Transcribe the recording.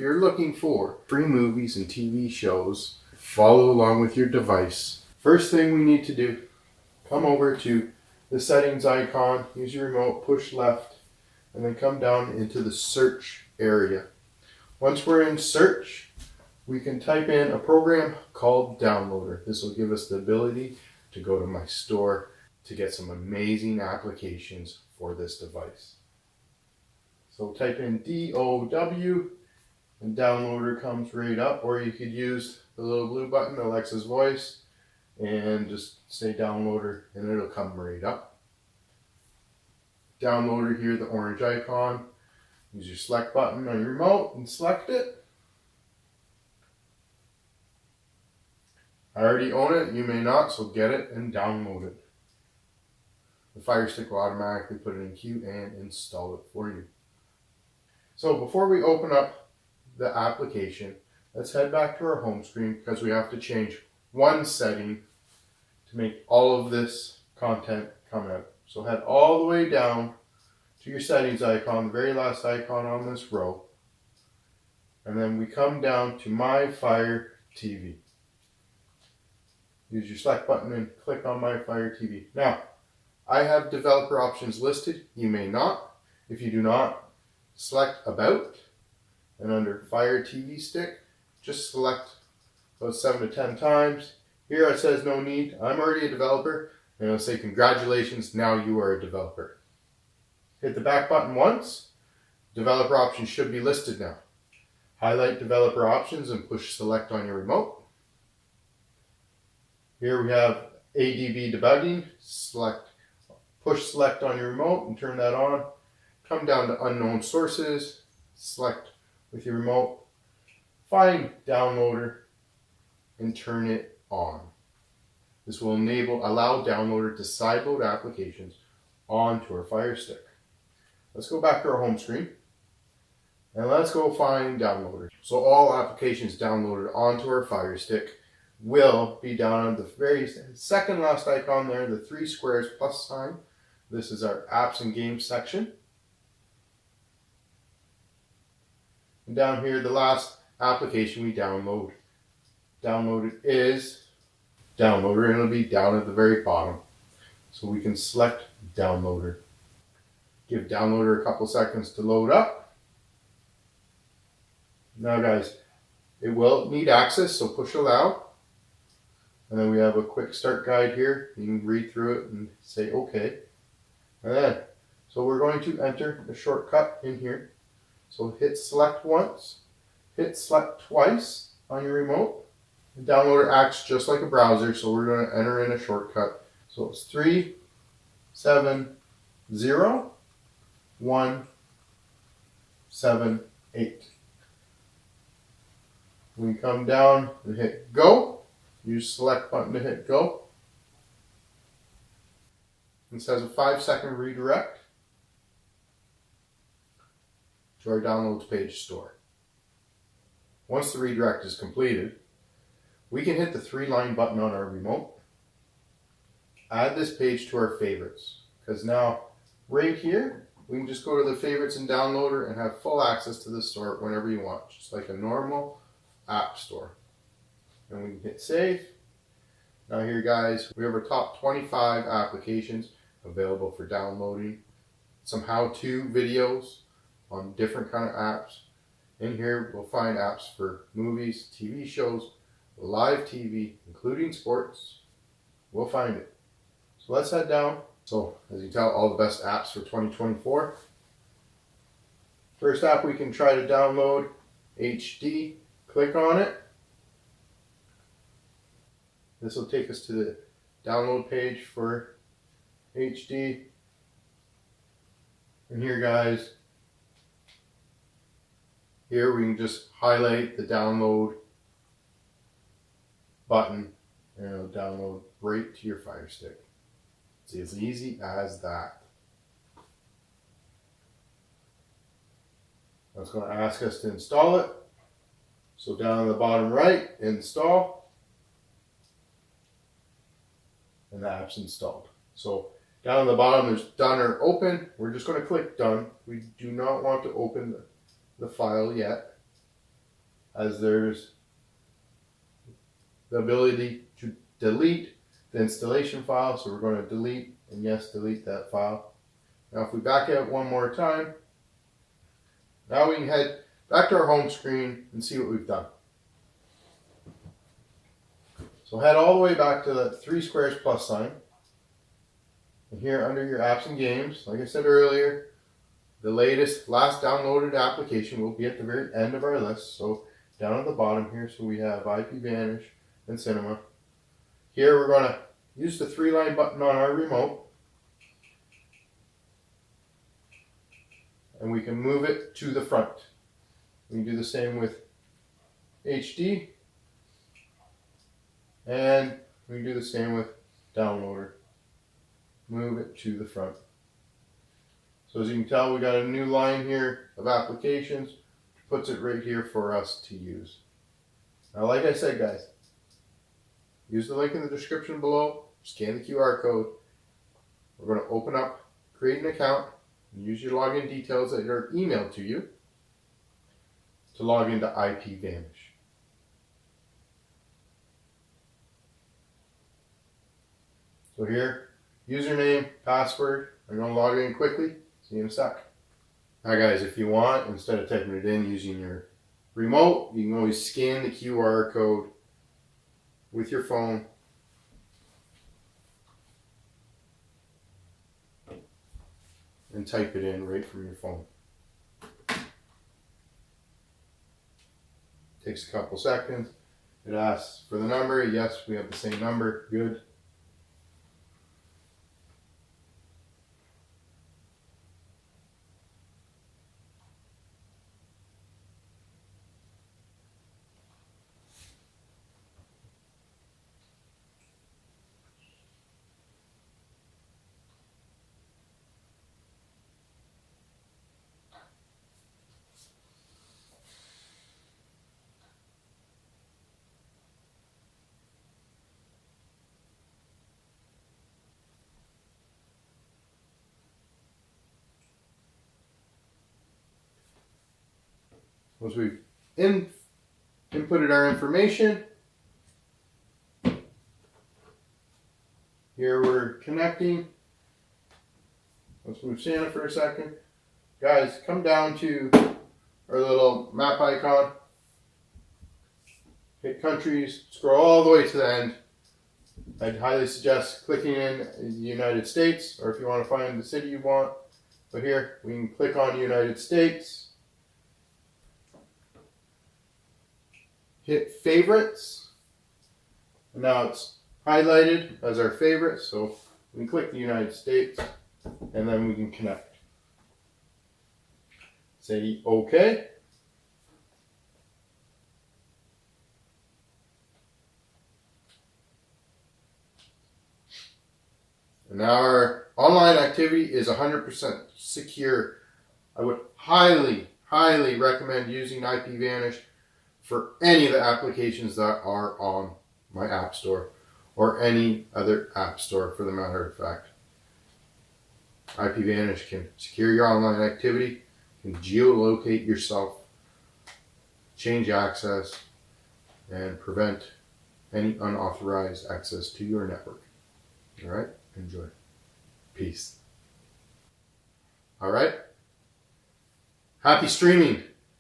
if you're looking for free movies and TV shows, follow along with your device. First thing we need to do, come over to the settings icon, use your remote, push left, and then come down into the search area. Once we're in search, we can type in a program called Downloader. This will give us the ability to go to my store to get some amazing applications for this device. So type in DOW and Downloader comes right up, or you could use the little blue button, Alexa's voice, and just say Downloader and it'll come right up. Downloader here, the orange icon. Use your select button on your remote and select it. I already own it, you may not, so get it and download it. The FireStick will automatically put it in queue and install it for you. So before we open up the application, let's head back to our home screen because we have to change one setting to make all of this content come out. So head all the way down to your settings icon, the very last icon on this row. And then we come down to My Fire TV. Use your select button and click on My Fire TV. Now, I have developer options listed. You may not. If you do not, select About. And under Fire TV Stick, just select about 7 to 10 times. Here it says no need. I'm already a developer. And it'll say congratulations, now you are a developer. Hit the back button once. Developer options should be listed now. Highlight developer options and push select on your remote. Here we have ADB debugging. Push select on your remote and turn that on. Come down to unknown sources. Select with your remote. Find Downloader and turn it on. This will allow Downloader to sideload applications onto our FireStick. Let's go back to our home screen and let's go find Downloader. So all applications downloaded onto our FireStick will be down on the very second last icon there, the 3 squares plus sign. This is our apps and games section. And down here, the last application we downloaded is Downloader, and it'll be down at the very bottom. So we can select Downloader. Give Downloader a couple seconds to load up. Now guys, it will need access, so push allow. And then we have a quick start guide here. You can read through it and say okay. And then, so we're going to enter the shortcut in here. So hit select once, hit select twice on your remote. The Downloader acts just like a browser, so we're going to enter in a shortcut. So it's 370-178. We come down and hit go. Use select button to hit go. It says a 5-second redirect to our downloads page store. Once the redirect is completed, we can hit the 3-line button on our remote. Add this page to our favorites, because now right here we can just go to the favorites and Downloader and have full access to the store whenever you want, just like a normal app store. And we can hit save. Now here guys, we have our top 25 applications available for downloading, some how-to videos on different kind of apps. In here we'll find apps for movies, TV shows, live TV, including sports. We'll find it. So let's head down. So as you can tell, all the best apps for 2024. First app we can try to download, HD. Click on it. This will take us to the download page for HD. And here guys, here we can just highlight the download button and it'll download right to your FireStick. It's as easy as that. It's going to ask us to install it. So down in the bottom right, install. And the app's installed. So down at the bottom there's done or open. We're just going to click done. We do not want to open the file yet. as there's the ability to delete the installation file. So we're going to delete, and yes, delete that file. Now if we back out one more time, now we can head back to our home screen and see what we've done. So head all the way back to the 3 squares plus sign. And here under your apps and games, like I said earlier, the last downloaded application will be at the very end of our list. So down at the bottom here, so we have IPVanish and Cinema. Here we're going to use the 3-line button on our remote, and we can move it to the front. We can do the same with HD, and we can do the same with Downloader. Move it to the front. So as you can tell, we got a new line here of applications, which puts it right here for us to use. Now, like I said, guys, use the link in the description below, scan the QR code. We're going to open up, create an account, and use your login details that are emailed to you to log into IPVanish. So here, username, password. I'm going to log in quickly. See you in a sec. Now guys, if you want, instead of typing it in using your remote, you can always scan the QR code with your phone and type it in right from your phone. Takes a couple seconds. It asks for the number. Yes, we have the same number. Good. Once we've inputted our information, here we're connecting. Let's move Santa for a second. Guys, come down to our little map icon. Hit countries, scroll all the way to the end. I'd highly suggest clicking in the United States, or if you want to find the city you want. But here, we can click on United States. Hit favorites, and now it's highlighted as our favorite, so we can click the United States, and then we can connect. Say OK. And now our online activity is 100% secure. I would highly recommend using IPVanish for any of the applications that are on my app store, or any other app store for the matter of fact. IPVanish can secure your online activity, can geolocate yourself, change access, and prevent any unauthorized access to your network. All right, enjoy. Peace. All right, happy streaming.